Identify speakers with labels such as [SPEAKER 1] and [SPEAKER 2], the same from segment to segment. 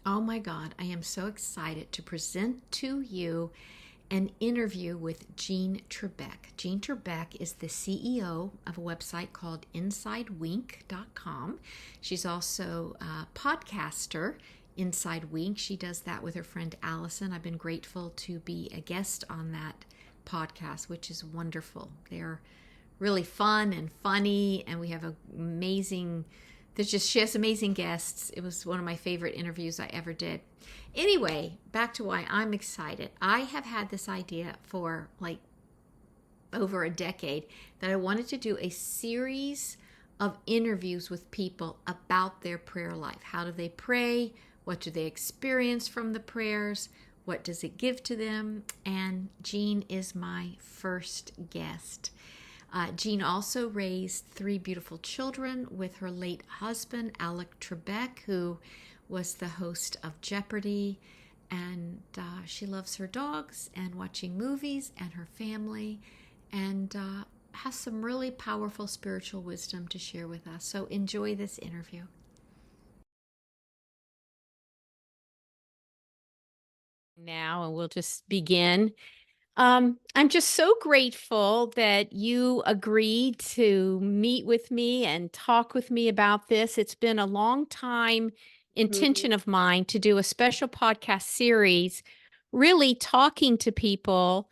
[SPEAKER 1] Oh my God, I am so excited to present to you an interview with Jean Trebek. Jean Trebek is the CEO of a website called InsideWink.com. She's also a podcaster, Inside Wink. She does that with her friend Allison. I've been grateful to be a guest on that podcast, which is wonderful. They're really fun and funny, and we have an amazing she has amazing guests. It was one of my favorite interviews I ever did. Anyway, back to why I'm excited. I have had this idea for like over a decade that I wanted to do a series of interviews with people about their prayer life. How do they pray? What do they experience from the prayers? What does it give to them? And Jean is my first guest. Jean also raised three beautiful children with her late husband, Alec Trebek, who was the host of Jeopardy. And she loves her dogs and watching movies and her family, and has some really powerful spiritual wisdom to share with us. So enjoy this interview. Now, and we'll just begin. I'm just so grateful that you agreed to meet with me and talk with me about this. It's been a long time
[SPEAKER 2] Mhm.
[SPEAKER 1] intention of mine to do a special podcast series, really talking to people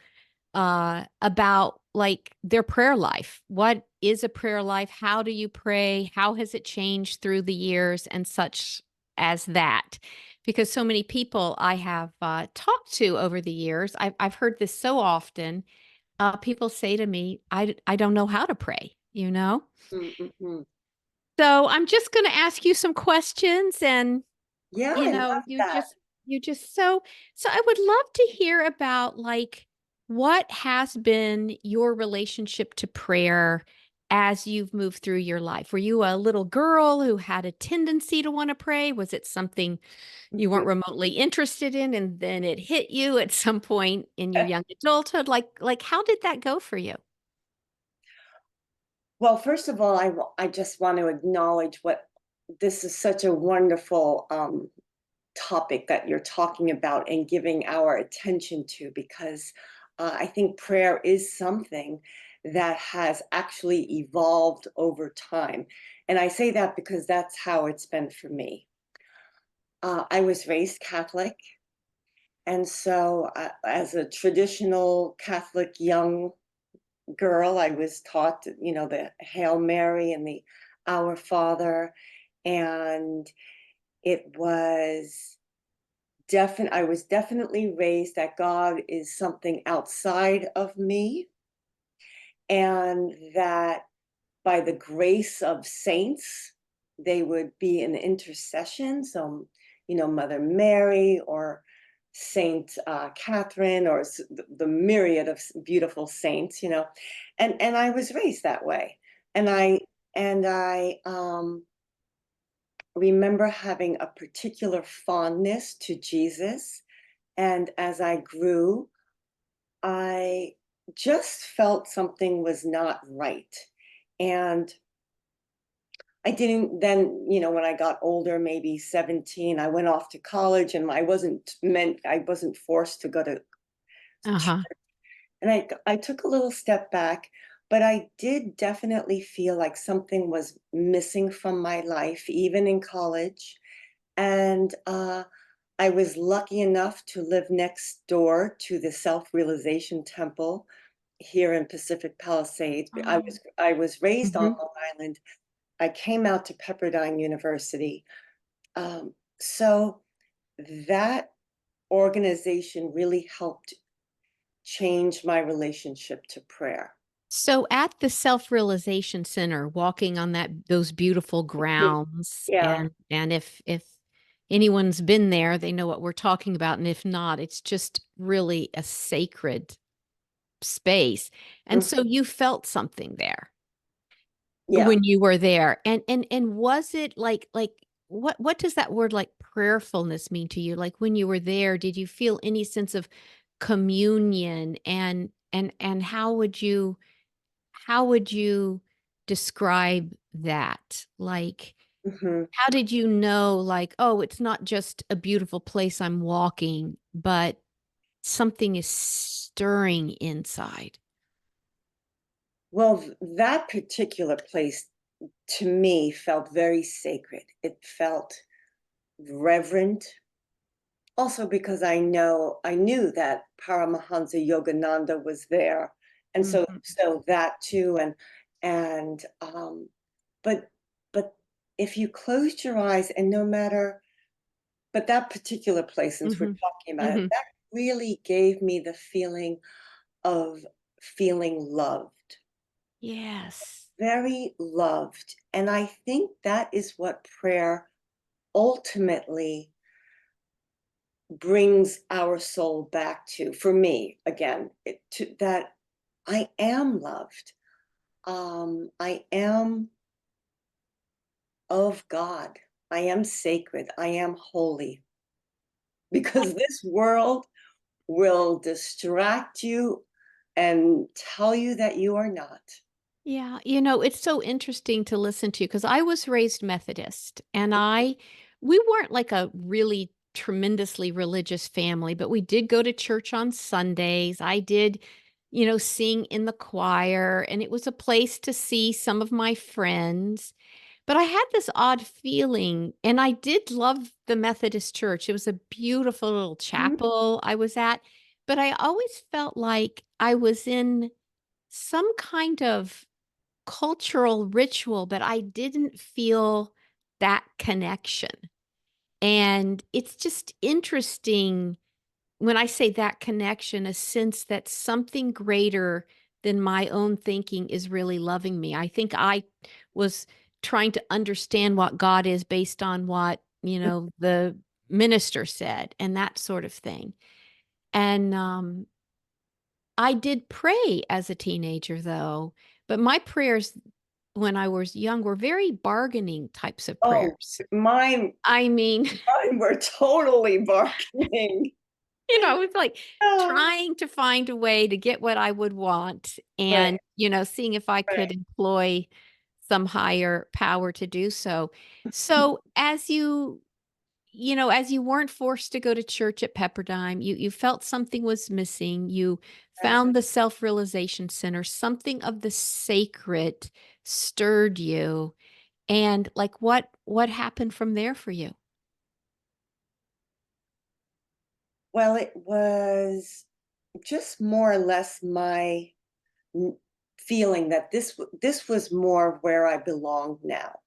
[SPEAKER 1] about like their prayer life. What is a prayer life? How do you pray? How has it changed through the years and such as that? Because so many people I have talked to over the years, I've heard this so often. People say to me, I don't know how to pray, you know?
[SPEAKER 2] Mm, mhm.
[SPEAKER 1] So I'm just going to ask you some questions and,
[SPEAKER 2] Yeah,
[SPEAKER 1] you
[SPEAKER 2] I
[SPEAKER 1] know,
[SPEAKER 2] love that.
[SPEAKER 1] you just so I would love to hear about like what has been your relationship to prayer as you've moved through your life. Were you a little girl who had a tendency to want to pray? Was it something you
[SPEAKER 2] Mhm.
[SPEAKER 1] weren't remotely interested in and then it hit you at some point in your young adulthood? Like how did that go for you?
[SPEAKER 2] Well, first of all, I just want to acknowledge what this is such a wonderful topic that you're talking about and giving our attention to because I think prayer is something that has actually evolved over time. And I say that because that's how it's been for me. I was raised Catholic. And so, as a traditional Catholic young girl, I was taught, the Hail Mary and the Our Father, and it was I was definitely raised that God is something outside of me, and that by the grace of saints, they would be an intercession. So, Mother Mary or Saint Catherine or the myriad of beautiful saints, and I was raised that way, and I remember having a particular fondness to Jesus, and as I grew, I just felt something was not right, and I didn't then, when I got older, maybe 17, I went off to college and I wasn't forced to go to church.
[SPEAKER 1] Uh-huh.
[SPEAKER 2] And I took a little step back, but I did definitely feel like something was missing from my life, even in college. And I was lucky enough to live next door to the Self-Realization Temple here in Pacific Palisades.
[SPEAKER 1] Oh.
[SPEAKER 2] I was raised on
[SPEAKER 1] Mhm.
[SPEAKER 2] Long Island. I came out to Pepperdine University. So that organization really helped change my relationship to prayer.
[SPEAKER 1] So at the Self-Realization Center, walking on those beautiful
[SPEAKER 2] Mhm.
[SPEAKER 1] grounds,
[SPEAKER 2] Yeah.
[SPEAKER 1] and if anyone's been there, they know what we're talking about, and if not, it's just really a sacred space. And
[SPEAKER 2] Mhm.
[SPEAKER 1] so you felt something there
[SPEAKER 2] Yeah.
[SPEAKER 1] when you were there. And was it like what does that word like prayerfulness mean to you? Like when you were there, did you feel any sense of communion and how would you describe that? Like,
[SPEAKER 2] Hmm.
[SPEAKER 1] How did you know, like, oh, it's not just a beautiful place I'm walking, but something is stirring inside?
[SPEAKER 2] Well, that particular place to me felt very sacred. It felt reverent. Also because I knew that Paramahansa Yogananda was there, and
[SPEAKER 1] Mhm.
[SPEAKER 2] so that too, and but but if you closed your eyes and no matter, but that particular place, since we're
[SPEAKER 1] Mhm.
[SPEAKER 2] talking about it,
[SPEAKER 1] Mhm.
[SPEAKER 2] that really gave me the feeling of feeling loved,
[SPEAKER 1] Yes.
[SPEAKER 2] very loved, and I think that is what prayer ultimately brings our soul back to, for me again, to that I am loved. I am of God. I am sacred. I am holy. Because this world will distract you and tell you that you are not.
[SPEAKER 1] Yeah, it's so interesting to listen to because I was raised Methodist and we weren't like a really tremendously religious family, but we did go to church on Sundays. I did, sing in the choir, and it was a place to see some of my friends. But I had this odd feeling, and I did love the Methodist church. It was a beautiful little
[SPEAKER 2] Mhm.
[SPEAKER 1] chapel I was at, but I always felt like I was in some kind of cultural ritual, but I didn't feel that connection. And it's just interesting when I say that connection, a sense that something greater than my own thinking is really loving me. I think I was trying to understand what God is based on what, the minister said and that sort of thing. And I did pray as a teenager, though, but my prayers when I was young were very bargaining types of
[SPEAKER 2] Oh,
[SPEAKER 1] prayers.
[SPEAKER 2] mine
[SPEAKER 1] I mean,
[SPEAKER 2] mine were totally bargaining.
[SPEAKER 1] it's like
[SPEAKER 2] Ah,
[SPEAKER 1] trying to find a way to get what I would want
[SPEAKER 2] right,
[SPEAKER 1] and, seeing if I could
[SPEAKER 2] right.
[SPEAKER 1] employ some higher power to do so. So, as you weren't forced to go to church at Pepperdine, you felt something was missing. You
[SPEAKER 2] Right.
[SPEAKER 1] found the self-realization center, something of the sacred stirred you. And like what happened from there for you?
[SPEAKER 2] Well, it was just more or less my n- feeling that this was more where I belonged now.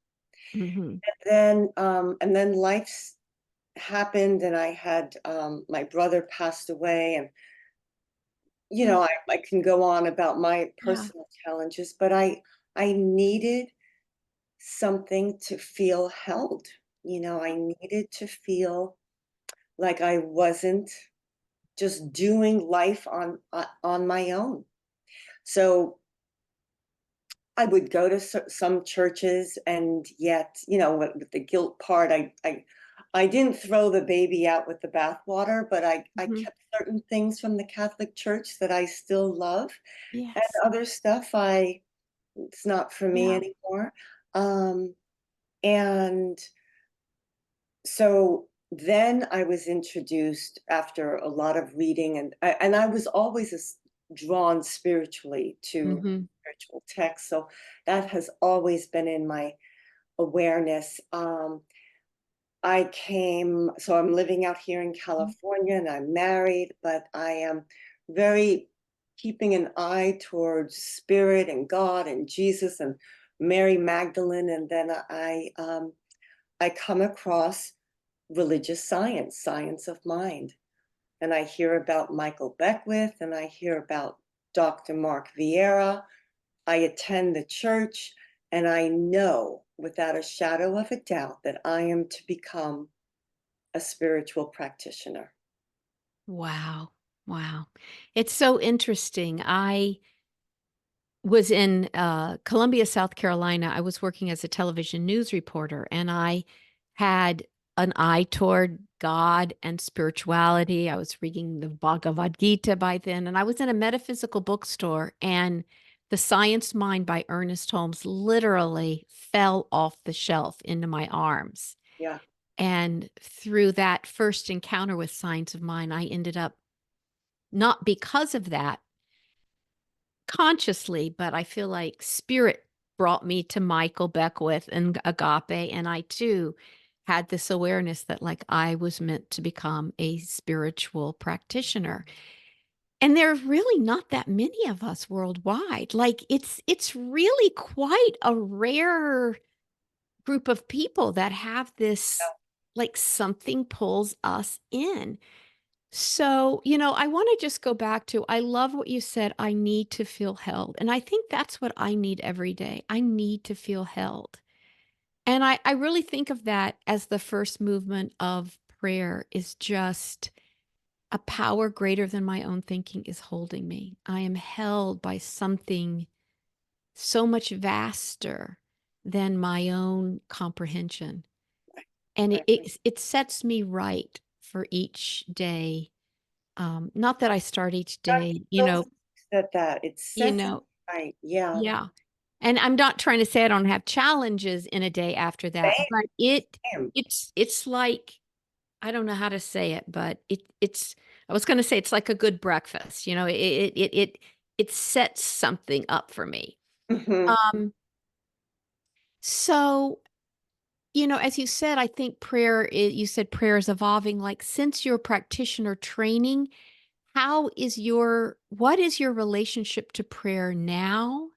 [SPEAKER 1] Mhm.
[SPEAKER 2] And then life's happened, and I had my brother passed away, and
[SPEAKER 1] Mm,
[SPEAKER 2] I can go on about my
[SPEAKER 1] yeah.
[SPEAKER 2] personal challenges, but I needed something to feel held. I needed to feel like I wasn't just doing life on my own. So I would go to some churches, and yet, with the guilt part, I didn't throw the baby out with the bathwater, but I
[SPEAKER 1] Mhm.
[SPEAKER 2] kept certain things from the Catholic Church that I still love, and
[SPEAKER 1] Yes.
[SPEAKER 2] other stuff it's not for me
[SPEAKER 1] Yeah.
[SPEAKER 2] anymore. Um, and so then I was introduced after a lot of reading, and I was always drawn spiritually to
[SPEAKER 1] Mhm.
[SPEAKER 2] spiritual texts. So that has always been in my awareness. So I'm living out here in
[SPEAKER 1] Mhm.
[SPEAKER 2] California and I'm married, but I am very keeping an eye towards spirit and God and Jesus and Mary Magdalene. And then I come across religious science, science of mind. And I hear about Michael Beckwith and I hear about Dr. Mark Vieira. I attend the church and I know without a shadow of a doubt that I am to become a spiritual practitioner.
[SPEAKER 1] Wow. Wow. It's so interesting. I was in Columbia, South Carolina. I was working as a television news reporter, and I had an eye toward God and spirituality. I was reading the Bhagavad Gita by then, and I was in a metaphysical bookstore, and The Science Mind by Ernest Holmes literally fell off the shelf into my arms.
[SPEAKER 2] Yeah.
[SPEAKER 1] And through that first encounter with Science of Mind, I ended up, not because of that consciously, but I feel like spirit brought me to Michael Beckwith and Agape. And I too had this awareness that like I was meant to become a spiritual practitioner. And there are really not that many of us worldwide. Like it's really quite a rare group of people that have this, like something pulls us in. So, I want to just go back to, I love what you said. I need to feel held. And I think that's what I need every day. I need to feel held. And I really think of that as the first movement of prayer is just a power greater than my own thinking is holding me. I am held by something so much vaster than my own comprehension. And it,
[SPEAKER 2] Right.
[SPEAKER 1] it, it sets me right for each day. Not that I start each
[SPEAKER 2] That's
[SPEAKER 1] day,
[SPEAKER 2] so said that. It
[SPEAKER 1] you
[SPEAKER 2] sets
[SPEAKER 1] know,
[SPEAKER 2] right. Yeah.
[SPEAKER 1] yeah. And I'm not trying to say I don't have challenges in a day after that,
[SPEAKER 2] Same.
[SPEAKER 1] but
[SPEAKER 2] Same.
[SPEAKER 1] it's like I don't know how to say it, but it's I was going to say it's like a good breakfast. It sets something up for me.
[SPEAKER 2] Hmm.
[SPEAKER 1] Um, so as you said, I think you said prayer is evolving. Like since your practitioner training, what is your relationship to prayer now?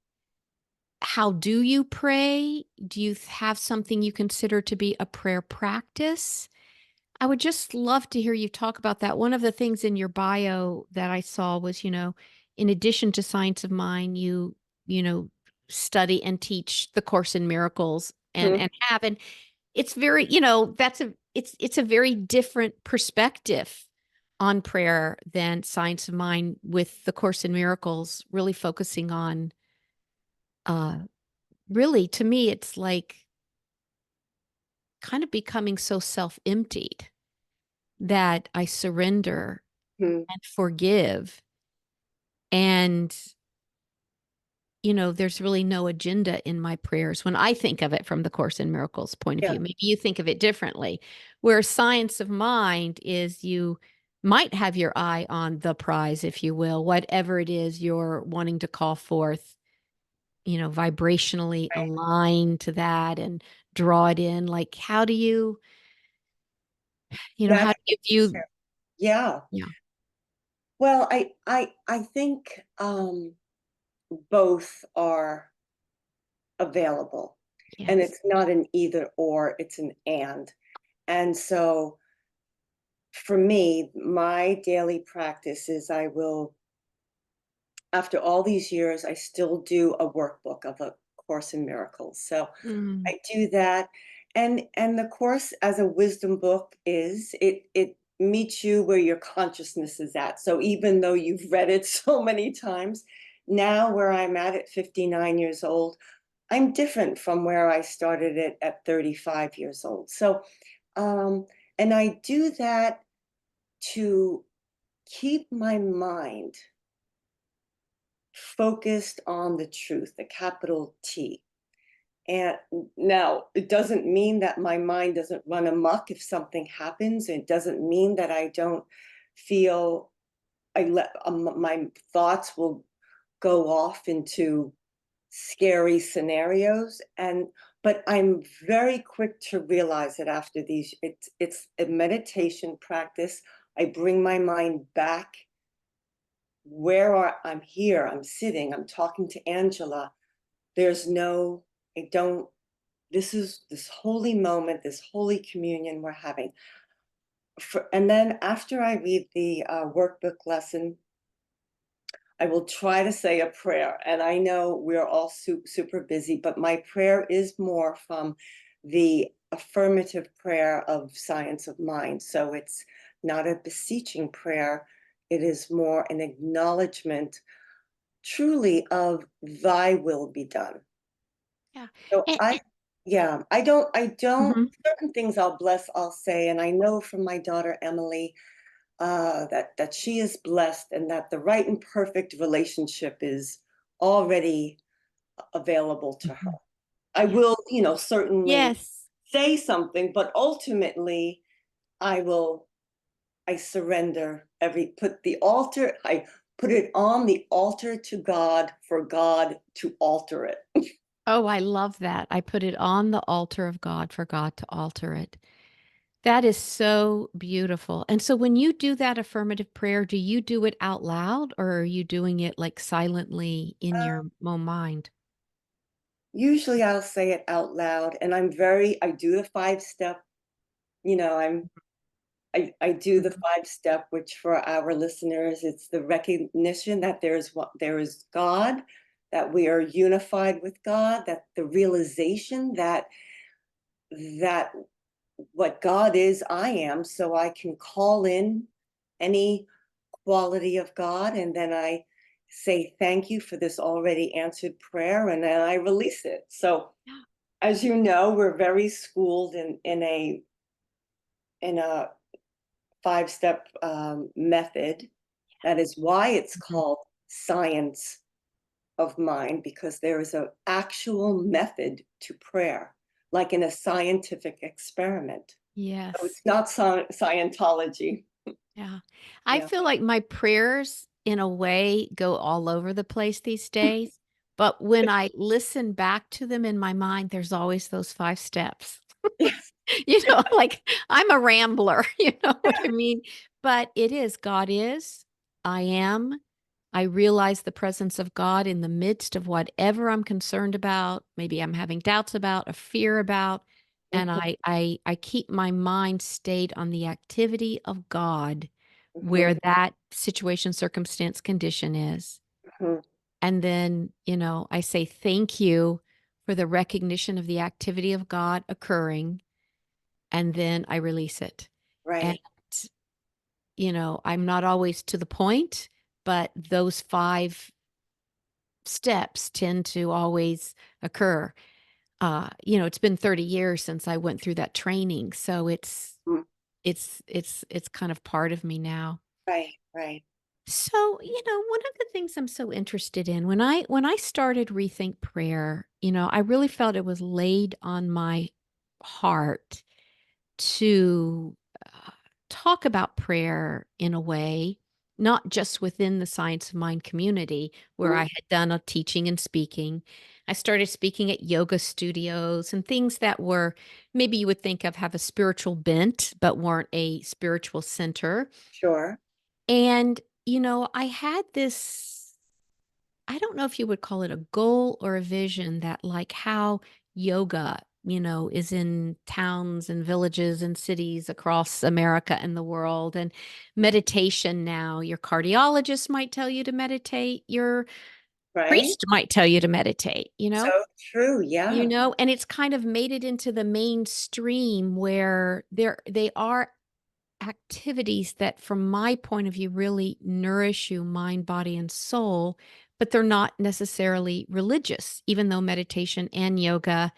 [SPEAKER 1] How do you pray? Do you have something you consider to be a prayer practice? I would just love to hear you talk about that. One of the things in your bio that I saw was, in addition to Science of Mind, you know, study and teach the Course in Miracles and it's very, it's a very different perspective on prayer than Science of Mind with the Course in Miracles, really focusing on uh really to me it's like kind of becoming so self-emptied that I surrender and forgive. And, there's really no agenda in my prayers when I think of it from the Course in Miracles point of
[SPEAKER 2] Yeah.
[SPEAKER 1] view. Maybe you think of it differently. Where Science of Mind is you might have your eye on the prize, if you will, whatever it is you're wanting to call forth, vibrationally
[SPEAKER 2] Right.
[SPEAKER 1] align to that and draw it in. Like, how do you, how
[SPEAKER 2] That's
[SPEAKER 1] do you
[SPEAKER 2] true.
[SPEAKER 1] view?
[SPEAKER 2] Yeah.
[SPEAKER 1] Yeah.
[SPEAKER 2] Well, I think both are available. And
[SPEAKER 1] Yes.
[SPEAKER 2] it's not an either or, it's an and. And so for me, my daily practice is I will, after all these years, I still do a workbook of A Course in Miracles. So
[SPEAKER 1] Mm,
[SPEAKER 2] I do that. And the course as a wisdom book is it meets you where your consciousness is at. So even though you've read it so many times, now where I'm at 59 years old, I'm different from where I started it at 35 years old. So um and I do that to keep my mind focused on the truth, the capital T. And now it doesn't mean that my mind doesn't run amok if something happens. It doesn't mean that I don't feel my thoughts will go off into scary scenarios. And but I'm very quick to realize that after these, it's a meditation practice. I bring my mind back I'm here, I'm sitting, I'm talking to Angela. There's no, I don't, this is this holy moment, this holy communion we're having. And then after I read the workbook lesson, I will try to say a prayer. And I know we're all super busy, but my prayer is more from the affirmative prayer of Science of Mind. So it's not a beseeching prayer, it is more an acknowledgement truly of thy will be done.
[SPEAKER 1] yeah.
[SPEAKER 2] So
[SPEAKER 1] And,
[SPEAKER 2] yeah, I don't,
[SPEAKER 1] mhm.
[SPEAKER 2] certain things I'll bless, I'll say, and I know from my daughter Emily that she is blessed and that the right and perfect relationship is already available to her.
[SPEAKER 1] Mhm.
[SPEAKER 2] I
[SPEAKER 1] Yeah.
[SPEAKER 2] will, certainly
[SPEAKER 1] Yes.
[SPEAKER 2] say something, but ultimately I will, I surrender I put it on the altar to God for God to alter it.
[SPEAKER 1] Oh, I love that. I put it on the altar of God for God to alter it. That is so beautiful. And so when you do that affirmative prayer, do you do it out loud or are you doing it like silently in your own mind?
[SPEAKER 2] Usually I'll say it out loud, and I do the 5 step, you know, I do the
[SPEAKER 1] Mhm.
[SPEAKER 2] 5 step, which for our listeners, it's the recognition that there is God, that we are unified with God, that the realization that what God is, I am, so I can call in any quality of God, and then I say thank you for this already answered prayer, and then I release it. So,
[SPEAKER 1] Yeah.
[SPEAKER 2] as you know, we're very schooled in a 5 step method. That is why it's
[SPEAKER 1] Mhm.
[SPEAKER 2] called science of mind, because there is an actual method to prayer, like in a scientific experiment. So
[SPEAKER 1] Yes.
[SPEAKER 2] it's not Scientology.
[SPEAKER 1] Yeah. I
[SPEAKER 2] Yeah.
[SPEAKER 1] feel like my prayers, in a way, go all over the place these days. But when I listen back to them in my mind, there's always those 5 steps.
[SPEAKER 2] Yes.
[SPEAKER 1] Like I'm a rambler, you know what I mean? But it is God is, I am. I realize the presence of God in the midst of whatever I'm concerned about, maybe I'm having doubts about, a fear about, and
[SPEAKER 2] Mhm,
[SPEAKER 1] I keep my mind stayed on the activity of God
[SPEAKER 2] mhm,
[SPEAKER 1] where that situation, circumstance, condition is.
[SPEAKER 2] mhm.
[SPEAKER 1] And then, I say thank you for the recognition of the activity of God occurring, and then I release it. And,
[SPEAKER 2] Right.
[SPEAKER 1] I'm not always to the point, but those 5 steps tend to always occur. It's been 30 years since I went through that training, so
[SPEAKER 2] Mm,
[SPEAKER 1] it's kind of part of me now.
[SPEAKER 2] right, right.
[SPEAKER 1] So, one of the things I'm so interested in when I started Rethink Prayer, I really felt it was laid on my heart to uh, talk about prayer in a way, not just within the Science of Mind community where I
[SPEAKER 2] Mhm,
[SPEAKER 1] had done a teaching and speaking. I started speaking at yoga studios and things that were maybe you would think of have a spiritual bent, but weren't a spiritual center.
[SPEAKER 2] sure.
[SPEAKER 1] And, I had this, I don't know if you would call it a goal or a vision that like how yoga, is in towns and villages and cities across America and the world and meditation now, your cardiologist might tell you to meditate, your
[SPEAKER 2] Right.
[SPEAKER 1] priest might tell you to meditate,
[SPEAKER 2] So true. Yeah.
[SPEAKER 1] and it's kind of made it into the mainstream where they are activities that, from my point of view, really nourish you, mind, body, and soul, but they're not necessarily religious, even though meditation and yoga,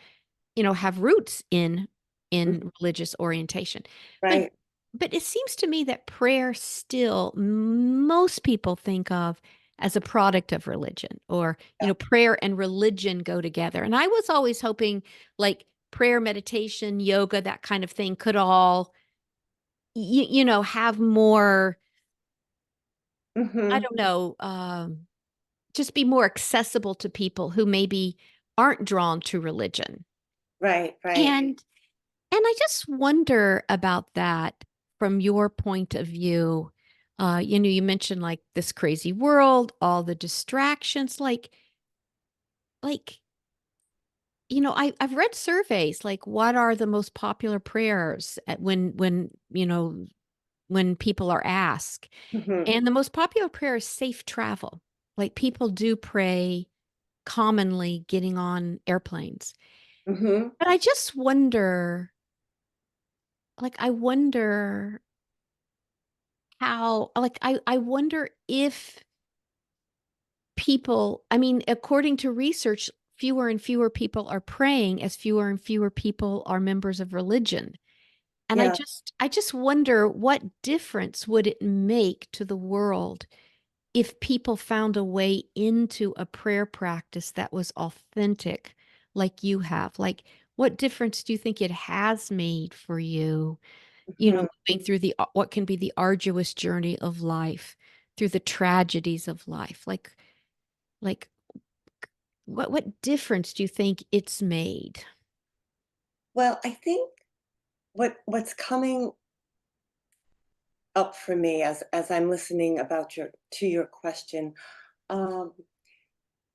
[SPEAKER 1] have roots
[SPEAKER 2] Mm,
[SPEAKER 1] in religious orientation. But
[SPEAKER 2] right.
[SPEAKER 1] but it seems to me that prayer still most people think of as a product of religion or, prayer and religion go together. And I was always hoping like prayer, meditation, yoga, that kind of thing could all have more, I
[SPEAKER 2] Hmm.
[SPEAKER 1] don't know, just be more accessible to people who maybe aren't drawn to religion.
[SPEAKER 2] Right. Right.
[SPEAKER 1] And I just wonder about that from your point of view. You mentioned like this crazy world, all the distractions, like, I've read surveys like what are the most popular prayers when people are asked.
[SPEAKER 2] Hmm.
[SPEAKER 1] And the most popular prayer is safe travel. Like people do pray commonly getting on airplanes.
[SPEAKER 2] Hmm.
[SPEAKER 1] But I just wonder, I wonder how, I wonder if people, I mean, according to research, fewer and fewer people are praying as fewer and fewer people are members of religion. And
[SPEAKER 2] Yeah.
[SPEAKER 1] I just wonder what difference would it make to the world if people found a way into a prayer practice that was authentic, like you have, like what difference do you think it has made for you,
[SPEAKER 2] Mhm.
[SPEAKER 1] moving through what can be the arduous journey of life, through the tragedies of life? Like what difference do you think it's made?
[SPEAKER 2] Well, I think what's coming up for me as I'm listening about your question, um,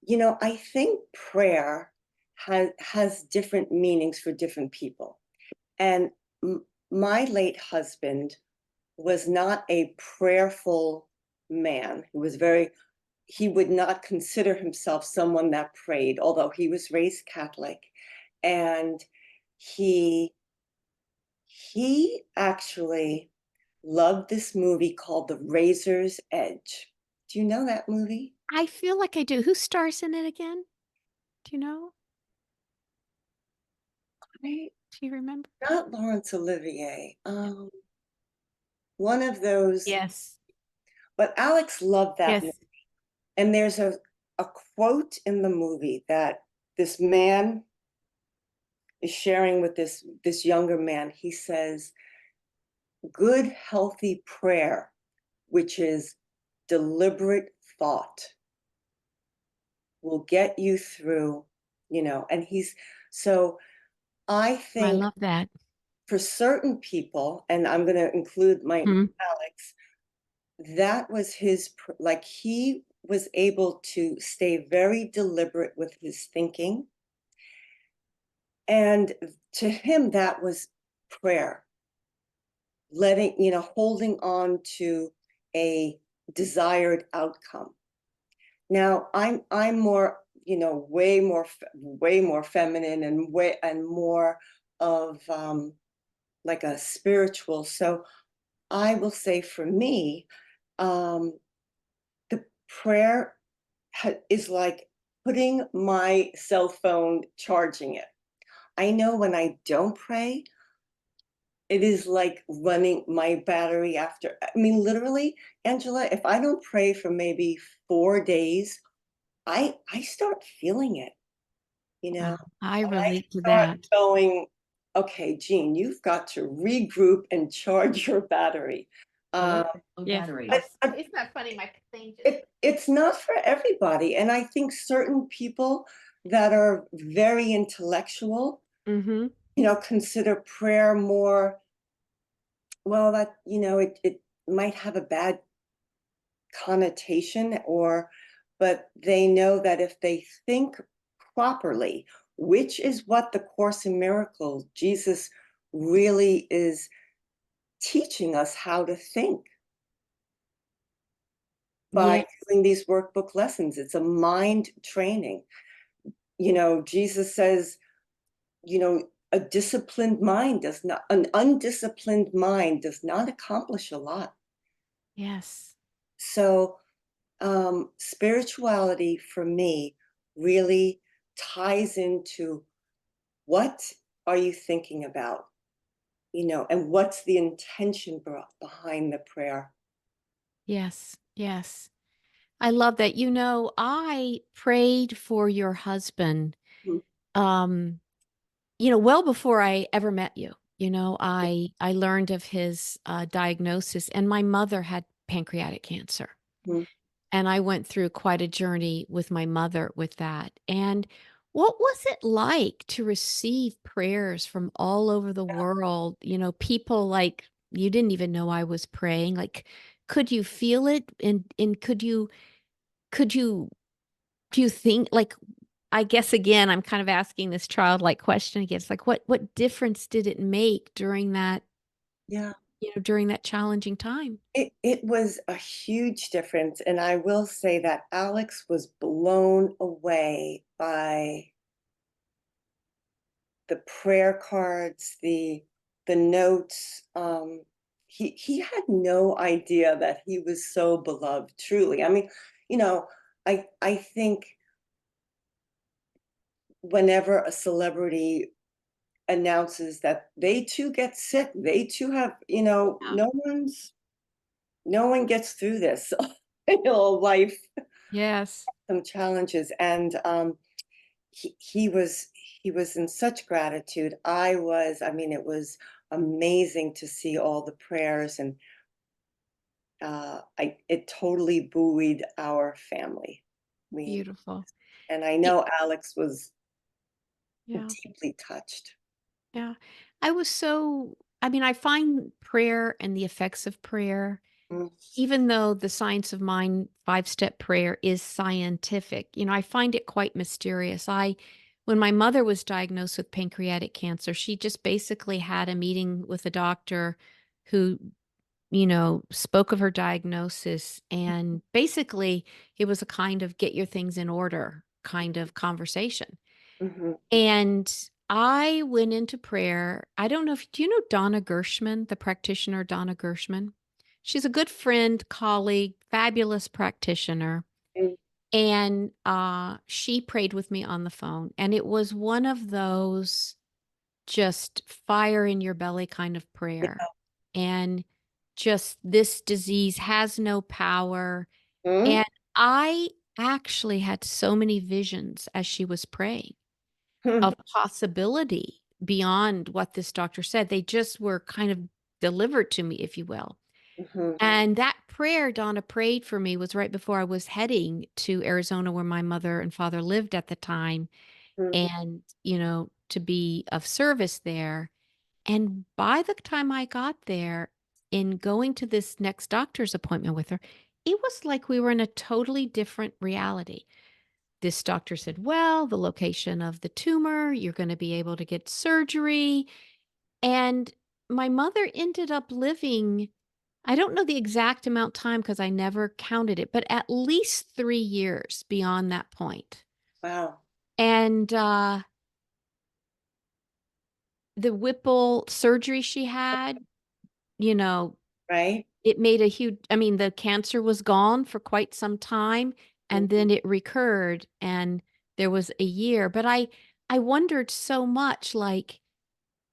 [SPEAKER 2] I think prayer has different meanings for different people. And my late husband was not a prayerful man. He would not consider himself someone that prayed, although he was raised Catholic. And he he actually loved this movie called The Razor's Edge. Do you know that movie?
[SPEAKER 1] I feel like I do. Who stars in it again? Do you know?
[SPEAKER 2] Right?
[SPEAKER 1] Do you remember?
[SPEAKER 2] Not Laurence Olivier. One of those,
[SPEAKER 1] Yes.
[SPEAKER 2] but Alex loved that movie.
[SPEAKER 1] Yes.
[SPEAKER 2] And there's a quote in the movie that this man is sharing with this younger man. He says, good, healthy prayer, which is deliberate thought, will get you through, and so I
[SPEAKER 1] I
[SPEAKER 2] think
[SPEAKER 1] love that.
[SPEAKER 2] for certain people, and I'm going to include my
[SPEAKER 1] Mhm.
[SPEAKER 2] Alex, that was like he was able to stay very deliberate with his thinking. And to him, that was prayer, holding on to a desired outcome. Now, I'm more, way more feminine and more of like a spiritual. So I will say for me, um, the prayer is like putting my cell phone, charging it. I know when I don't pray, it is like running my battery after. I mean, literally, Angela, if I don't pray for maybe 4 days, I start feeling it,
[SPEAKER 1] Wow. I
[SPEAKER 2] and I
[SPEAKER 1] relate to
[SPEAKER 2] start
[SPEAKER 1] that.
[SPEAKER 2] going, okay, Jean, you've got to regroup and charge your battery.
[SPEAKER 1] Low,
[SPEAKER 2] Um,
[SPEAKER 1] low yes. Battery.
[SPEAKER 2] but
[SPEAKER 1] Isn't that funny? My thing just.
[SPEAKER 2] it's not for everybody. And I think certain people that are very intellectual,
[SPEAKER 1] Mm-hmm.
[SPEAKER 2] consider prayer more, well, that, it might have a bad connotation but they know that if they think properly, which is what the Course in Miracles, Jesus really is teaching us how to think by
[SPEAKER 1] Yes.
[SPEAKER 2] doing these workbook lessons. It's a mind training. Jesus says, an undisciplined mind does not accomplish a lot.
[SPEAKER 1] Yes.
[SPEAKER 2] So spirituality for me really ties into what are you thinking about, and what's the intention behind the prayer.
[SPEAKER 1] Yes. Yes. I love that. I prayed for your husband,
[SPEAKER 2] Mhm.
[SPEAKER 1] um, well before I ever met you. I learned of his diagnosis, and my mother had pancreatic cancer.
[SPEAKER 2] Mhm.
[SPEAKER 1] And I went through quite a journey with my mother with that. And what was it like to receive prayers from all over the world? People like you didn't even know I was praying. Like, could you feel it? And could you do you think like I guess again, I'm kind of asking this childlike question again. It's like what difference did it make
[SPEAKER 2] Yeah,
[SPEAKER 1] during that challenging time?
[SPEAKER 2] it was a huge difference, and I will say that Alex was blown away by the prayer cards, the notes. He had no idea that he was so beloved, truly. I mean, I think whenever a celebrity announces that they too get sick, they too have,
[SPEAKER 1] Yeah.
[SPEAKER 2] no one gets through this. life,
[SPEAKER 1] Yes.
[SPEAKER 2] some challenges. And he was he was in such gratitude. I mean, it was amazing to see all the prayers, and I it totally buoyed our family. We
[SPEAKER 1] Beautiful.
[SPEAKER 2] and I
[SPEAKER 1] Y-
[SPEAKER 2] know Alex was
[SPEAKER 1] Yeah.
[SPEAKER 2] deeply touched.
[SPEAKER 1] Yeah. I mean, I find prayer and the effects of prayer,
[SPEAKER 2] Mm,
[SPEAKER 1] even though the science of mind five-step prayer is scientific, I find it quite mysterious. When my mother was diagnosed with pancreatic cancer, she just basically had a meeting with a doctor who, spoke of her diagnosis. And basically, it was a kind of get your things in order kind of conversation.
[SPEAKER 2] mhm.
[SPEAKER 1] And I went into prayer. I don't know if do you know Donna Gershman, the practitioner Donna Gershman? She's a good friend, colleague, fabulous practitioner.
[SPEAKER 2] Mm,
[SPEAKER 1] And she prayed with me on the phone. And it was one of those just fire in your belly kind of prayer. And just this disease has no power.
[SPEAKER 2] mm,
[SPEAKER 1] And I actually had so many visions as she was praying
[SPEAKER 2] mm,
[SPEAKER 1] of possibility beyond what this doctor said. They just were kind of delivered to me, if you will.
[SPEAKER 2] mhm,
[SPEAKER 1] And that prayer Donna prayed for me was right before I was heading to Arizona, where my mother and father lived at the time,
[SPEAKER 2] mm.
[SPEAKER 1] and, to be of service there. And by the time I got there, in going to this next doctor's appointment with her, it was like we were in a totally different reality. This doctor said, well, the location of the tumor, you're going to be able to get surgery. And my mother ended up living, I don't know the exact amount of time because I never counted it, but at least 3 years beyond that point.
[SPEAKER 2] Wow,
[SPEAKER 1] And the Whipple surgery she had, you know,
[SPEAKER 2] right?
[SPEAKER 1] it made a huge, I mean, the cancer was gone for quite some time,
[SPEAKER 2] Mm,
[SPEAKER 1] and then it recurred, and there was a year. But I wondered so much, like,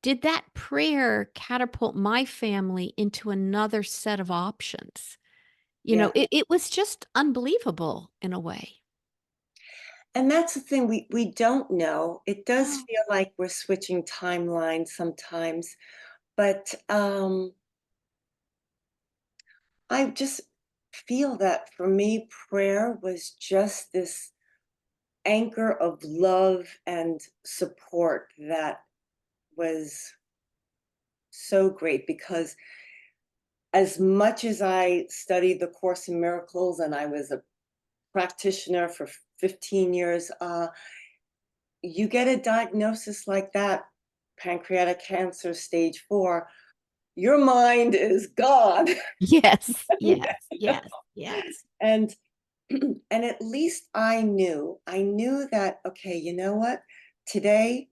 [SPEAKER 1] did that prayer catapult my family into another set of options?
[SPEAKER 2] yeah.
[SPEAKER 1] It was just unbelievable in a way.
[SPEAKER 2] And that's the thing, we don't know. It does
[SPEAKER 1] No.
[SPEAKER 2] feel like we're switching timelines sometimes, but, I just feel that for me, prayer was just this anchor of love and support that was so great because as much as I studied the Course in Miracles and I was a practitioner for 15 years, you get a diagnosis like that, pancreatic cancer stage 4, your mind is gone.
[SPEAKER 1] Yes, yes, yes, yes.
[SPEAKER 2] And and at least I knew that, okay, you know what? Today,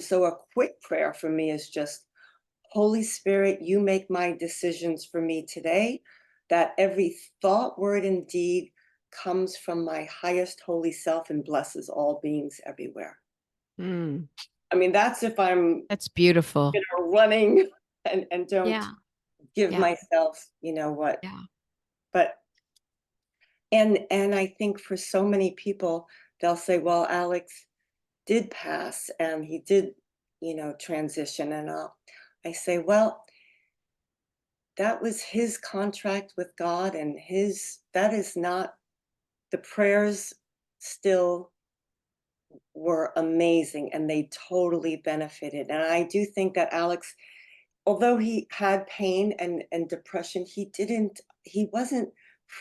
[SPEAKER 2] so a quick prayer for me is just, Holy Spirit, you make my decisions for me today, that every thought, word, and deed comes from my highest holy self and blesses all beings everywhere.
[SPEAKER 1] Mm,
[SPEAKER 2] I mean, that's if I'm,
[SPEAKER 1] that's beautiful.
[SPEAKER 2] running and don't
[SPEAKER 1] Yeah,
[SPEAKER 2] give
[SPEAKER 1] yeah,
[SPEAKER 2] myself, what,
[SPEAKER 1] yeah.
[SPEAKER 2] but and I think for so many people, they'll say, "Well, Alex did pass and he did, transition," and I say, "Well, that was his contract with God and his that is not the prayers still were amazing and they totally benefited." And I do think that Alex, although he had pain and depression, he wasn't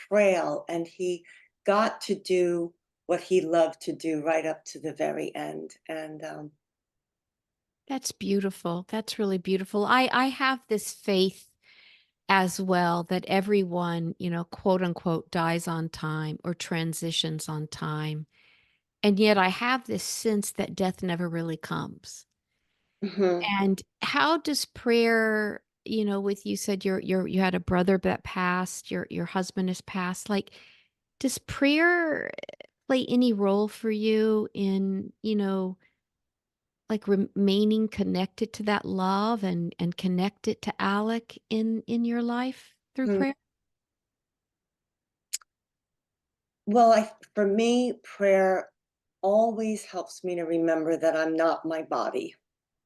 [SPEAKER 2] frail, and he got to do what he loved to do right up to the very end. And
[SPEAKER 1] That's beautiful. That's really beautiful. I have this faith as well that everyone, quote unquote, dies on time or transitions on time. And yet I have this sense that death never really comes.
[SPEAKER 2] mhm.
[SPEAKER 1] And how does prayer, with you said you had a brother that passed, your husband has passed. Like, does prayer play any role for you in, like remaining connected to that love and connected to Alec in your life through
[SPEAKER 2] Hmm.
[SPEAKER 1] prayer?
[SPEAKER 2] Well, for me, prayer always helps me to remember that I'm not my body,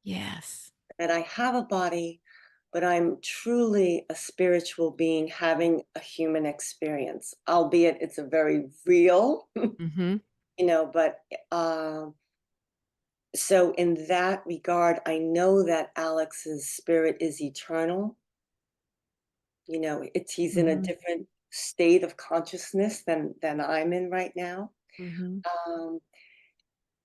[SPEAKER 1] Yes.
[SPEAKER 2] that I have a body, but I'm truly a spiritual being having a human experience, albeit it's a very real,
[SPEAKER 1] Mhm.
[SPEAKER 2] but so in that regard, I know that Alex's spirit is eternal. It's he's in a
[SPEAKER 1] Mhm.
[SPEAKER 2] different state of consciousness than I'm in right now.
[SPEAKER 1] Mhm.
[SPEAKER 2] Um,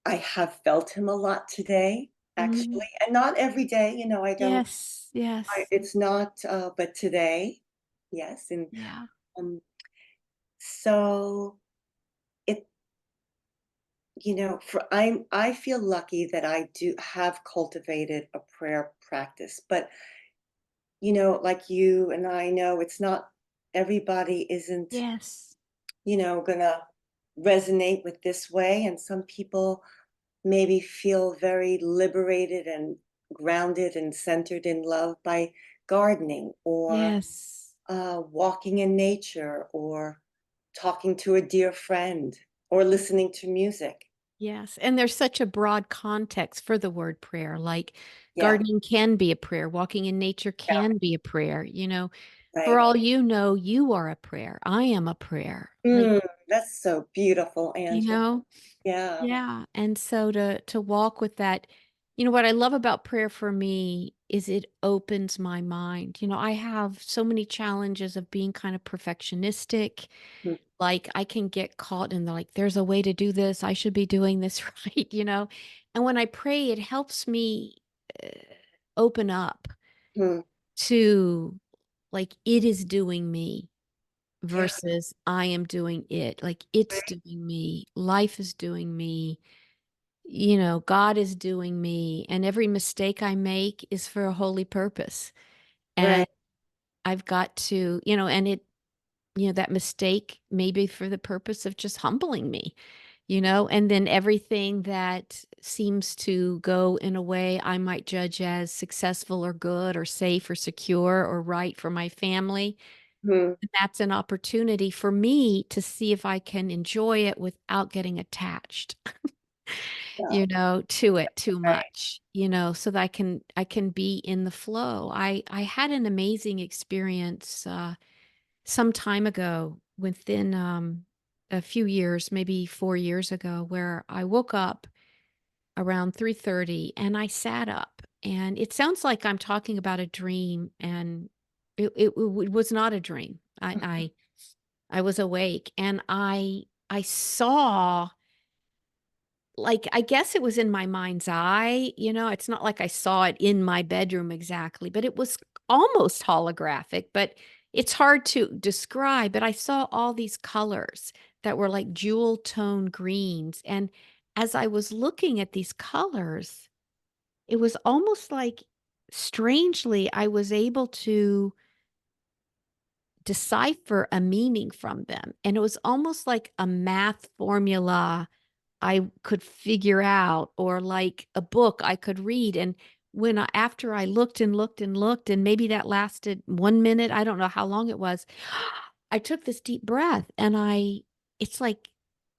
[SPEAKER 2] I have felt him a lot today,
[SPEAKER 1] Mhm.
[SPEAKER 2] actually, and not every day. I don't.
[SPEAKER 1] Yes. Yes.
[SPEAKER 2] It's not. But today, yes, and
[SPEAKER 1] Yeah.
[SPEAKER 2] um, so it. I feel lucky that I do have cultivated a prayer practice, but like you and I know, it's not everybody isn't
[SPEAKER 1] Yes.
[SPEAKER 2] gonna resonate with this way. And some people maybe feel very liberated and grounded and centered in love by gardening or
[SPEAKER 1] Yes.
[SPEAKER 2] walking in nature or talking to a dear friend or listening to music.
[SPEAKER 1] Yes, and there's such a broad context for the word prayer, like
[SPEAKER 2] Yeah,
[SPEAKER 1] gardening can be a prayer, walking in nature
[SPEAKER 2] yeah,
[SPEAKER 1] can be a prayer, for
[SPEAKER 2] right.
[SPEAKER 1] all you know, you are a prayer. I am a prayer. Like,
[SPEAKER 2] Mm, that's so beautiful,
[SPEAKER 1] you
[SPEAKER 2] Angela.
[SPEAKER 1] know?
[SPEAKER 2] Yeah.
[SPEAKER 1] Yeah, and so to walk with that, what I love about prayer for me is it opens my mind. I have so many challenges of being kind of perfectionistic.
[SPEAKER 2] Mm,
[SPEAKER 1] Like, I can get caught in like, "There's a way to do this, I should be doing this right?" And when I pray, it helps me, uh, open up
[SPEAKER 2] mm,
[SPEAKER 1] to, like, it is doing me
[SPEAKER 2] yeah,
[SPEAKER 1] versus I am doing it. Like, it's
[SPEAKER 2] right,
[SPEAKER 1] doing me, life is doing me, God is doing me, and every mistake I make is for a holy purpose. And
[SPEAKER 2] right.
[SPEAKER 1] I've got to, and that mistake may be for the purpose of just humbling me. And then everything that seems to go in a way I might judge as successful or good or safe or secure or right for my family,
[SPEAKER 2] Mm,
[SPEAKER 1] that's an opportunity for me to see if I can enjoy it without getting attached,
[SPEAKER 2] yeah,
[SPEAKER 1] to it too
[SPEAKER 2] right.
[SPEAKER 1] much, so that I can be in the flow. I had an amazing experience some time ago, within a few years, maybe 4 years ago, where I woke up around 3:30 and I sat up. And it sounds like I'm talking about a dream, and it was not a dream. I was awake, and I saw, like, I guess it was in my mind's eye. It's not like I saw it in my bedroom exactly, but it was almost holographic, but it's hard to describe. But I saw all these colors that were like jewel tone greens. And as I was looking at these colors, it was almost like, strangely, I was able to decipher a meaning from them. And it was almost like a math formula I could figure out, or like a book I could read. And after I looked and looked and looked, and maybe that lasted 1 minute, I don't know how long it was, I took this deep breath, and it's like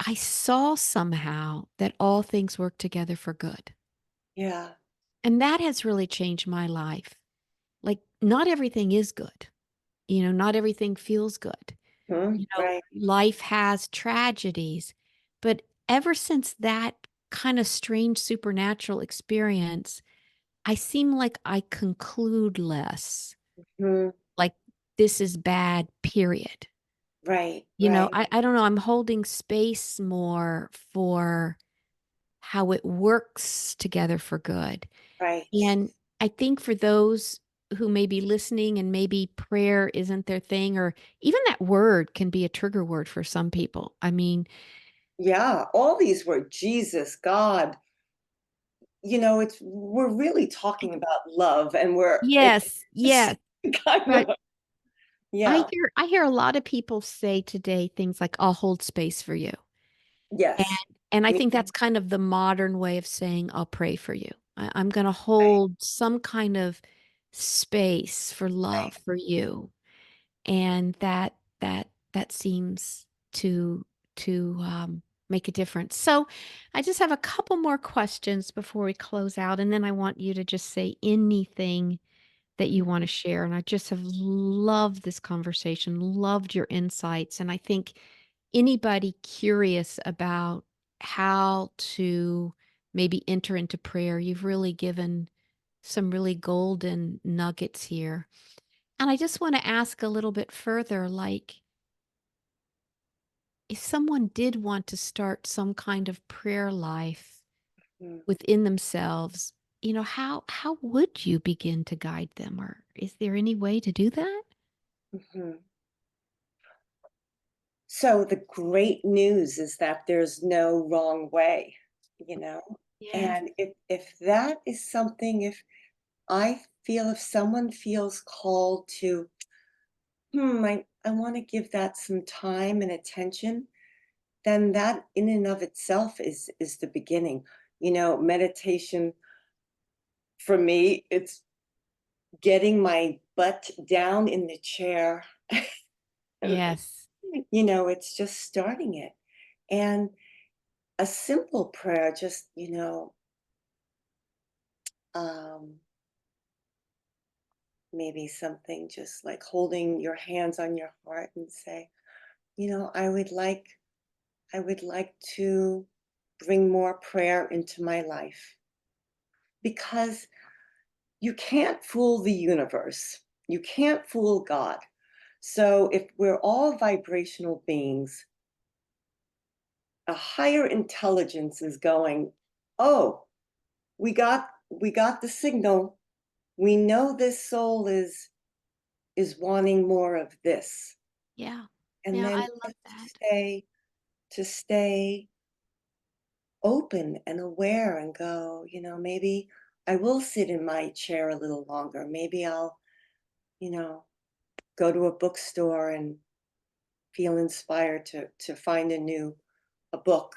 [SPEAKER 1] I saw somehow that all things work together for good.
[SPEAKER 2] Yeah.
[SPEAKER 1] And that has really changed my life. Like, not everything is good. Not everything feels good.
[SPEAKER 2] Right.
[SPEAKER 1] Life has tragedies, but ever since that kind of strange supernatural experience, I seem like I conclude less.
[SPEAKER 2] Mm,
[SPEAKER 1] Like, this is bad, period.
[SPEAKER 2] right. Right.
[SPEAKER 1] I don't know. I'm holding space more for how it works together for good.
[SPEAKER 2] Right.
[SPEAKER 1] And I think for those who may be listening and maybe prayer isn't their thing, or even that word can be a trigger word for some people. I mean,
[SPEAKER 2] Yeah. All these were Jesus, God. We're really talking about love, and
[SPEAKER 1] yes,
[SPEAKER 2] it's
[SPEAKER 1] yes.
[SPEAKER 2] kind
[SPEAKER 1] But
[SPEAKER 2] of, yeah.
[SPEAKER 1] I hear a lot of people say today things like, "I'll hold space for you." And
[SPEAKER 2] Yes.
[SPEAKER 1] and I
[SPEAKER 2] Me,
[SPEAKER 1] think that's kind of the modern way of saying, "I'll pray for you." I'm going to
[SPEAKER 2] right.
[SPEAKER 1] hold some kind of space for love
[SPEAKER 2] Right.
[SPEAKER 1] for you. And that seems to to make a difference. So I just have a couple more questions before we close out, and then I want you to just say anything that you want to share. And I just have loved this conversation, loved your insights. And I think anybody curious about how to maybe enter into prayer, you've really given some really golden nuggets here. And I just want to ask a little bit further, like, if someone did want to start some kind of prayer life
[SPEAKER 2] Mhm,
[SPEAKER 1] within themselves, how would you begin to guide them? Or is there any way to do that?
[SPEAKER 2] mhm. So the great news is that there's no wrong way, you know?
[SPEAKER 1] Yes.
[SPEAKER 2] And if that is something, if I feel if someone feels called to, I want to give that some time and attention, then that in and of itself is the beginning. Meditation for me, it's getting my butt down in the chair.
[SPEAKER 1] Yes.
[SPEAKER 2] It's just starting it. And a simple prayer, just, um, maybe something just like holding your hands on your heart and say, I would like to bring more prayer into my life because you can't fool the universe. You can't fool God. So if we're all vibrational beings, a higher intelligence is going, "Oh, we got the signal. We know this soul is wanting more of this."
[SPEAKER 1] Yeah.
[SPEAKER 2] And
[SPEAKER 1] Yeah,
[SPEAKER 2] then
[SPEAKER 1] I love
[SPEAKER 2] just to
[SPEAKER 1] that.
[SPEAKER 2] stay open and aware and go, maybe I will sit in my chair a little longer. Maybe I'll, you know, go to a bookstore and feel inspired to find a book,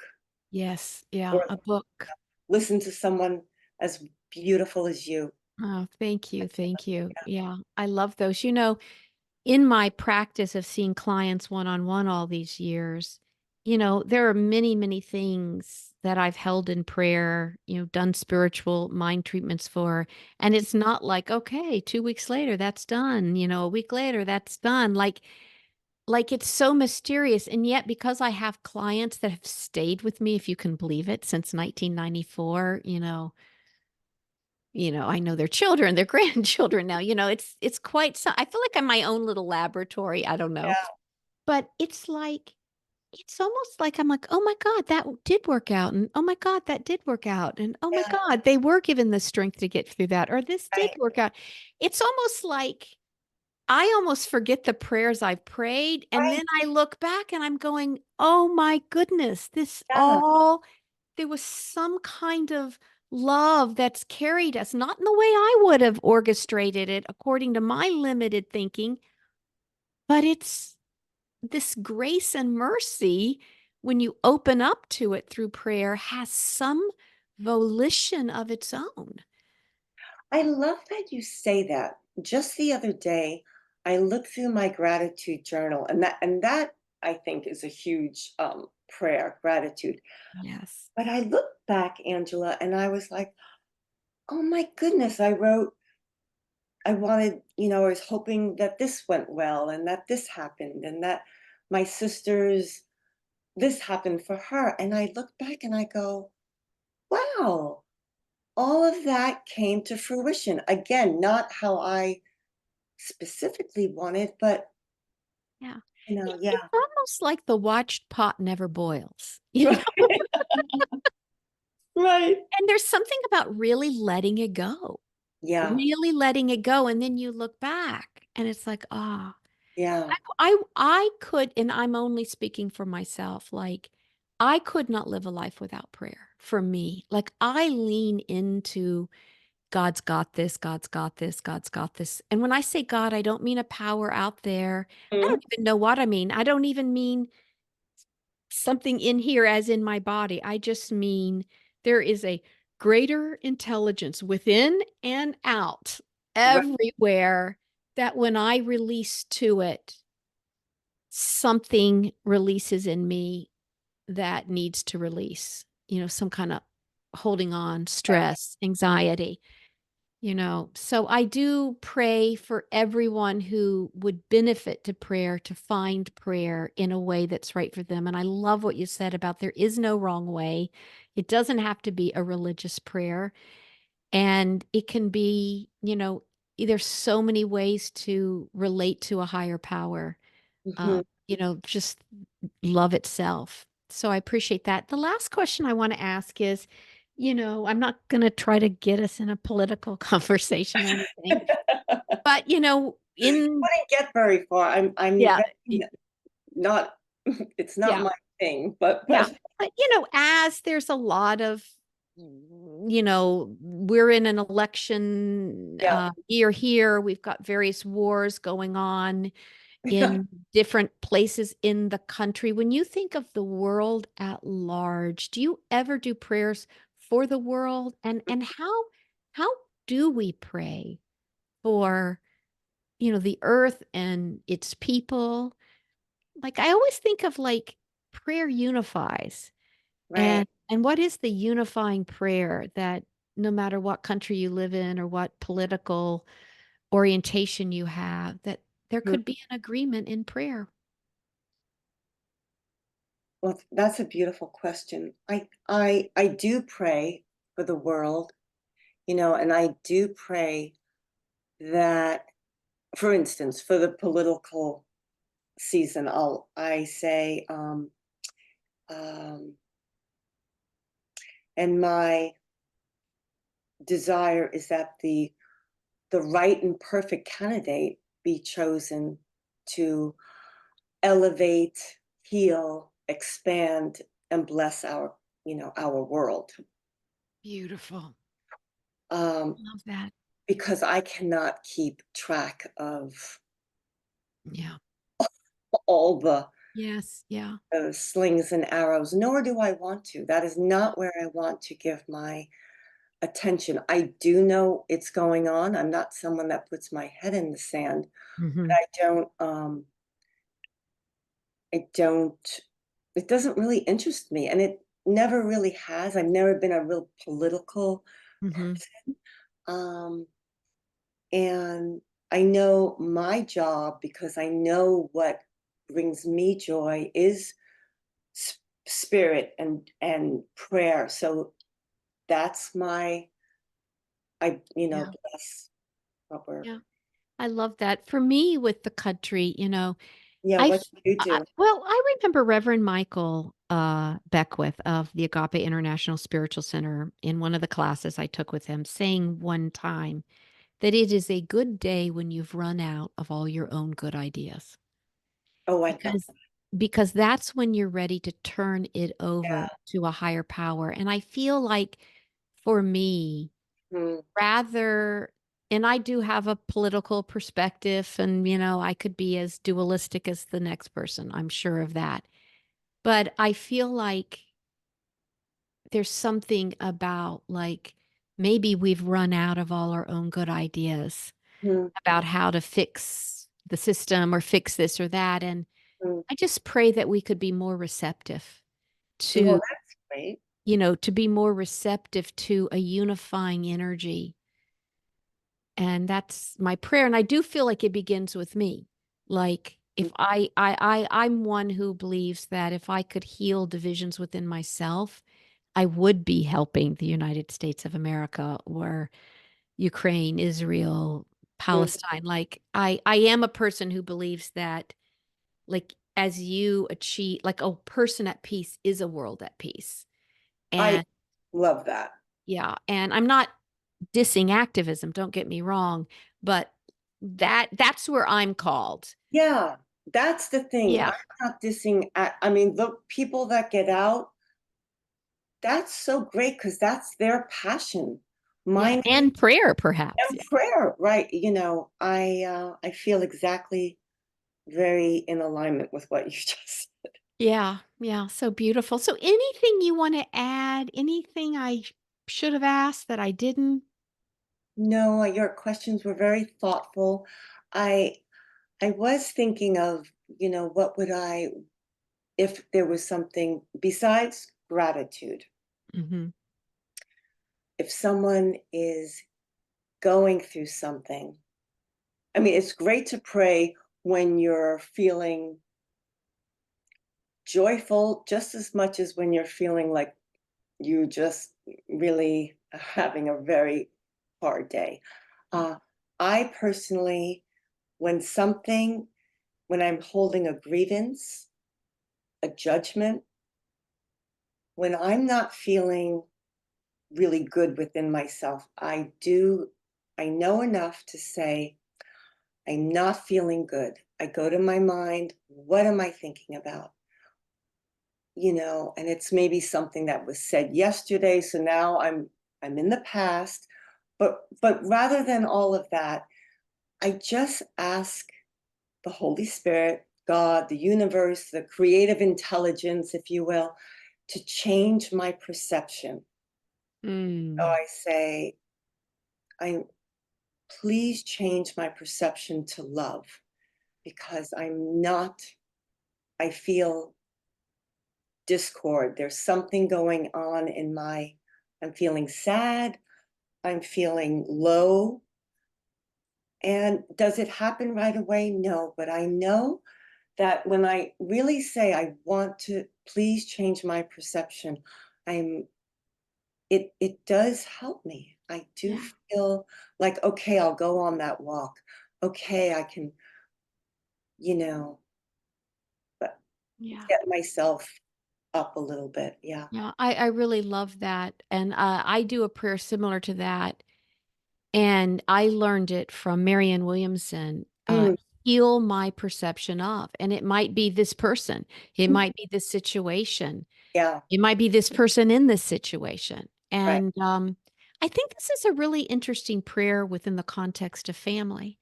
[SPEAKER 1] Yes. Yeah.
[SPEAKER 2] or
[SPEAKER 1] A book.
[SPEAKER 2] listen to someone as beautiful as you.
[SPEAKER 1] Oh, thank you. Thank you. Yeah. I love those. In my practice of seeing clients one on one all these years, there are many, many things that I've held in prayer, done spiritual mind treatments for. And it's not like, okay, 2 weeks later, that's done. A week later, that's done. Like it's so mysterious. And yet, because I have clients that have stayed with me, if you can believe it, since 1994, I know their children, their grandchildren now, it's quite so I feel like I'm my own little laboratory, I don't know.
[SPEAKER 2] Yeah,
[SPEAKER 1] But it's almost like I'm like, "Oh my god, that did work out," and, "Oh my god, that did work out," and, "Oh my
[SPEAKER 2] yeah,
[SPEAKER 1] god, they were given the strength to get through that," or, "This did
[SPEAKER 2] right.
[SPEAKER 1] work out." It's almost like I almost forget the prayers I've prayed, and
[SPEAKER 2] Right.
[SPEAKER 1] then I look back and I'm going, "Oh my goodness, this
[SPEAKER 2] Yeah,
[SPEAKER 1] all there was some kind of love that's carried us, not in the way I would have orchestrated it according to my limited thinking, but it's this grace and mercy when you open up to it through prayer has some volition of its own."
[SPEAKER 2] I love that you say that. Just the other day, I looked through my gratitude journal, and that I think is a huge prayer, gratitude.
[SPEAKER 1] Yes.
[SPEAKER 2] But I looked back, Angela, and I was like, oh my goodness, I wrote, I wanted, I was hoping that this went well and that this happened and that my sister's, this happened for her. And I look back and I go, wow, all of that came to fruition. Again, not how I specifically wanted, but,
[SPEAKER 1] Yeah. It's
[SPEAKER 2] yeah.
[SPEAKER 1] almost like the watched pot never boils,
[SPEAKER 2] Right. Right.
[SPEAKER 1] And there's something about really letting it go.
[SPEAKER 2] Yeah.
[SPEAKER 1] Really letting it go, and then you look back, and it's like, "Ah."
[SPEAKER 2] Yeah.
[SPEAKER 1] I could and I'm only speaking for myself, like, I could not live a life without prayer, for me. Like, I lean into God's got this, God's got this, God's got this, and when I say God, I don't mean a power out there. I
[SPEAKER 2] Mhm.
[SPEAKER 1] don't even know what I mean. I don't even mean something in here as in my body. I just mean there is a greater intelligence within and out,
[SPEAKER 2] Right.
[SPEAKER 1] everywhere, that when I release to it, something releases in me. that needs to release, some kind of holding on,
[SPEAKER 2] Right.
[SPEAKER 1] stress, anxiety. So I do pray for everyone who would benefit to prayer to find prayer in a way that's right for them. And I love what you said about there is no wrong way. It doesn't have to be a religious prayer. And it can be, there's so many ways to relate to a higher power,
[SPEAKER 2] Mhm.
[SPEAKER 1] just love itself. So I appreciate that. The last question I want to ask is, I'm not going to try to get us in a political conversation or anything, but, in,
[SPEAKER 2] Wouldn't get very far. I'm
[SPEAKER 1] yeah,
[SPEAKER 2] very not it's not
[SPEAKER 1] yeah,
[SPEAKER 2] my thing, but
[SPEAKER 1] yeah. But, as there's a lot of, we're in an election
[SPEAKER 2] yeah.
[SPEAKER 1] year here, we've got various wars going on
[SPEAKER 2] Yeah.
[SPEAKER 1] in different places in the country. When you think of the world at large, do you ever do prayers for the world? And how do we pray for, the earth and its people? Like I always think of like prayer unifies.
[SPEAKER 2] Right.
[SPEAKER 1] And what is the unifying prayer that no matter what country you live in or what political orientation you have, that there
[SPEAKER 2] Mhm.
[SPEAKER 1] could be an agreement in prayer?
[SPEAKER 2] Well, that's a beautiful question. I do pray for the world, and I do pray that, for instance, for the political season, I say, um, and my desire is that the right and perfect candidate be chosen to elevate, heal, expand, and bless our world.
[SPEAKER 1] Beautiful.
[SPEAKER 2] Um,
[SPEAKER 1] Love that.
[SPEAKER 2] because I cannot keep track of
[SPEAKER 1] Yeah.
[SPEAKER 2] all the
[SPEAKER 1] Yes. Yeah.
[SPEAKER 2] slings and arrows, nor do I want to. That is not where I want to give my attention. I do know it's going on. I'm not someone that puts my head in the sand, but
[SPEAKER 1] Hmm.
[SPEAKER 2] I don't it doesn't really interest me, and it never really has. I've never been a real political
[SPEAKER 1] Hmm.
[SPEAKER 2] person, and I know my job because I know what brings me joy is spirit and prayer. So that's my
[SPEAKER 1] Yeah.
[SPEAKER 2] bless what we're
[SPEAKER 1] Yeah. I love that. For me, with the country,
[SPEAKER 2] yeah,
[SPEAKER 1] I,
[SPEAKER 2] what
[SPEAKER 1] f-
[SPEAKER 2] you do.
[SPEAKER 1] well, I remember Reverend Michael Beckwith of the Agape International Spiritual Center in one of the classes I took with him saying one time that it is a good day when you've run out of all your own good ideas.
[SPEAKER 2] Oh, I love
[SPEAKER 1] Because because that's when you're ready to turn it over
[SPEAKER 2] that.
[SPEAKER 1] to a higher power. And I feel like for me,
[SPEAKER 2] Mm,
[SPEAKER 1] rather and I do have a political perspective and I could be as dualistic as the next person. I'm sure of that. But I feel like there's something about like maybe we've run out of all our own good ideas
[SPEAKER 2] mm,
[SPEAKER 1] about how to fix the system or fix this or that. And
[SPEAKER 2] mm.
[SPEAKER 1] I just pray that we could be more receptive
[SPEAKER 2] Well,
[SPEAKER 1] to,
[SPEAKER 2] that's great.
[SPEAKER 1] to be more receptive to a unifying energy. And that's my prayer. And I do feel like it begins with me. Like
[SPEAKER 2] Mm,
[SPEAKER 1] if I'm one who believes that if I could heal divisions within myself, I would be helping the United States of America or Ukraine, Israel,
[SPEAKER 2] mm,
[SPEAKER 1] Palestine. Like I am a person who believes that like as you achieve like a person at peace is a world at peace.
[SPEAKER 2] I
[SPEAKER 1] And
[SPEAKER 2] love that.
[SPEAKER 1] yeah, and I'm not dissing activism, don't get me wrong, but that's where I'm called.
[SPEAKER 2] Yeah, that's the thing.
[SPEAKER 1] Yeah.
[SPEAKER 2] I'm not dissing. I mean, the people that get out, that's so great because that's their passion.
[SPEAKER 1] Yeah,
[SPEAKER 2] Mine
[SPEAKER 1] and prayer perhaps.
[SPEAKER 2] and
[SPEAKER 1] Yeah.
[SPEAKER 2] prayer, right? I feel exactly very in alignment with what you just said.
[SPEAKER 1] Yeah, yeah, so beautiful. So anything you want to add? Anything I should have asked that I didn't?
[SPEAKER 2] No, your questions were very thoughtful. I I was thinking of, what would I if there was something besides gratitude,
[SPEAKER 1] Hmm.
[SPEAKER 2] if someone is going through something, I mean, it's great to pray when you're feeling joyful just as much as when you're feeling like you just really are having a very hard day. Uh, I personally, when something, when I'm holding a grievance, a judgment, when I'm not feeling really good within myself, I know enough to say, I'm not feeling good. I go to my mind, what am I thinking about? And it's maybe something that was said yesterday, so now I'm in the past. But rather than all of that, I just ask the Holy Spirit, God, the universe, the creative intelligence, if you will, to change my perception. So
[SPEAKER 1] Mm.
[SPEAKER 2] I say, I please change my perception to love because I feel discord. There's something going on I'm feeling sad, I'm feeling low. And does it happen right away? No, but I know that when I really say I want to please change my perception, I'm it does help me. I do
[SPEAKER 1] Yeah.
[SPEAKER 2] feel like, okay, I'll go on that walk. Okay, I can, you know, but
[SPEAKER 1] Yeah.
[SPEAKER 2] get myself up a little bit. Yeah.
[SPEAKER 1] Yeah. I really love that. And I do a prayer similar to that. And I learned it from Marianne Williamson.
[SPEAKER 2] Mm,
[SPEAKER 1] Heal my perception of. And it might be this person, it
[SPEAKER 2] mm,
[SPEAKER 1] might be this situation,
[SPEAKER 2] yeah,
[SPEAKER 1] it might be this person in this situation.
[SPEAKER 2] right.
[SPEAKER 1] And I think this is a really interesting prayer within the context of family.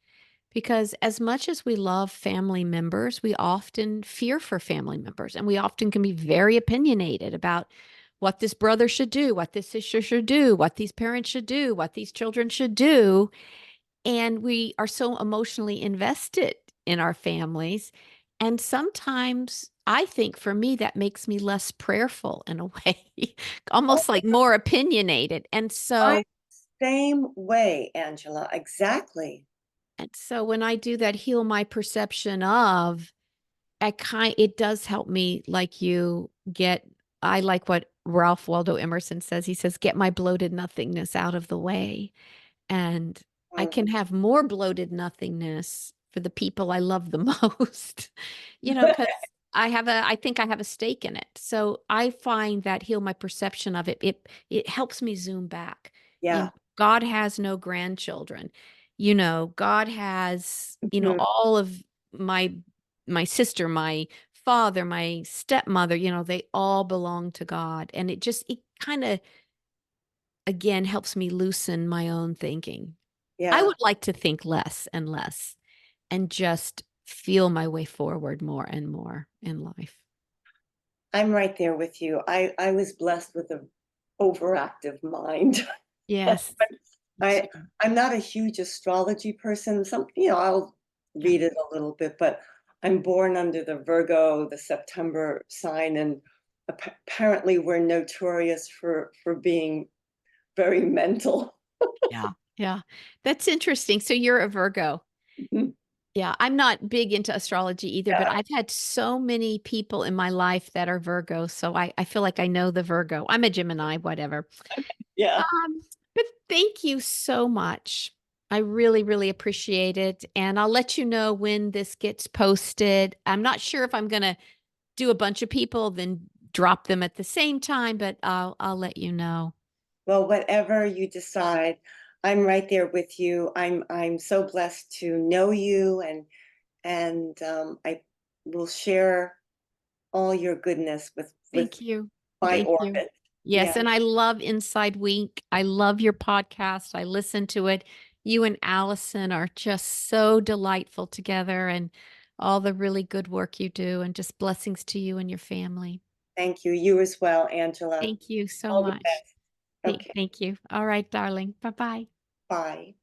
[SPEAKER 1] Because as much as we love family members, we often fear for family members, and we often can be very opinionated about what this brother should do, what this sister should do, what these parents should do, what these children should do. And we are so emotionally invested in our families. And sometimes I think for me, that makes me less prayerful in a way,
[SPEAKER 2] Oh,
[SPEAKER 1] almost like more opinionated.
[SPEAKER 2] I'm same way, Angela. Exactly.
[SPEAKER 1] And so when I do that heal my perception of, it does help me, like you get I like what Ralph Waldo Emerson says. He says, "Get my bloated nothingness out of the way." And I
[SPEAKER 2] Mm.
[SPEAKER 1] can have more bloated nothingness for the people I love the most, because I think I have a stake in it. So I find that heal my perception of it. It helps me zoom back. You know,
[SPEAKER 2] Yeah.
[SPEAKER 1] God has no grandchildren. God has,
[SPEAKER 2] Mhm.
[SPEAKER 1] all of my sister, my father, my stepmother, they all belong to God. And it kind of again helps me loosen my own thinking. I
[SPEAKER 2] Yeah.
[SPEAKER 1] would like to think less and less and just feel my way forward more and more in life.
[SPEAKER 2] I'm right there with you. I was blessed with an overactive mind.
[SPEAKER 1] Yes. Me
[SPEAKER 2] I
[SPEAKER 1] too.
[SPEAKER 2] I'm not a huge astrology person. I'll
[SPEAKER 1] Yeah.
[SPEAKER 2] read it a little bit, but I'm born under the Virgo, the September sign, and apparently we're notorious for being very mental.
[SPEAKER 1] Yeah. Yeah. That's interesting. So you're a Virgo.
[SPEAKER 2] Mhm.
[SPEAKER 1] Yeah, I'm not big into astrology either, but
[SPEAKER 2] Yeah,
[SPEAKER 1] I've had so many people in my life that are Virgo, so I feel like I know the Virgo. I'm a Gemini, whatever.
[SPEAKER 2] yeah.
[SPEAKER 1] Um, but thank you so much. I really, really appreciate it, and I'll let you know when this gets posted. I'm not sure if I'm gonna do a bunch of people, then drop them at the same time, but I'll let you know.
[SPEAKER 2] Well, whatever you decide, I'm right there with you. I'm so blessed to know you, and I will share all your goodness with
[SPEAKER 1] Thank you.
[SPEAKER 2] my
[SPEAKER 1] Thank you.
[SPEAKER 2] orbit.
[SPEAKER 1] Yes,
[SPEAKER 2] Yeah,
[SPEAKER 1] and I love Inside Wink. I love your podcast. I listen to it. You and Allison are just so delightful together and all the really good work you do and just blessings to you and your family.
[SPEAKER 2] thank you. You as well, Angela.
[SPEAKER 1] Thank you so
[SPEAKER 2] All the
[SPEAKER 1] much.
[SPEAKER 2] best. Okay,
[SPEAKER 1] Thank you. All right, darling. Bye-bye.
[SPEAKER 2] bye.